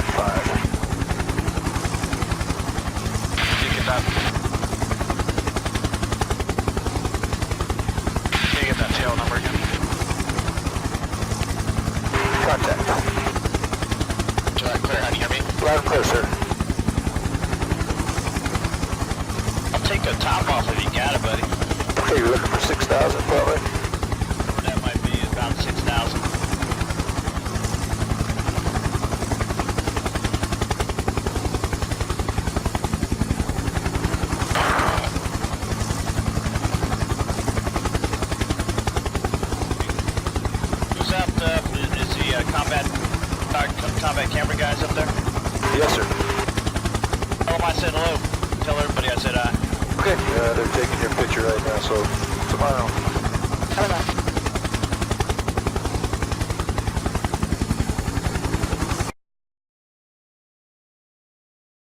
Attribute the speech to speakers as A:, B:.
A: 5.
B: Did you get that? Can you get that tail number again?
A: Contact.
B: Jack, clear, how do you hear me?
A: Loud and clear, sir.
B: I'll take the top off if you got it, buddy.
A: Okay, you're looking for 6,000 probably?
B: That might be about 6,000. Who's out, is the combat camera guys up there?
A: Yes, sir.
B: Tell them I said hello. Tell everybody I said hi.
A: Okay, they're taking your picture right now, so tomorrow.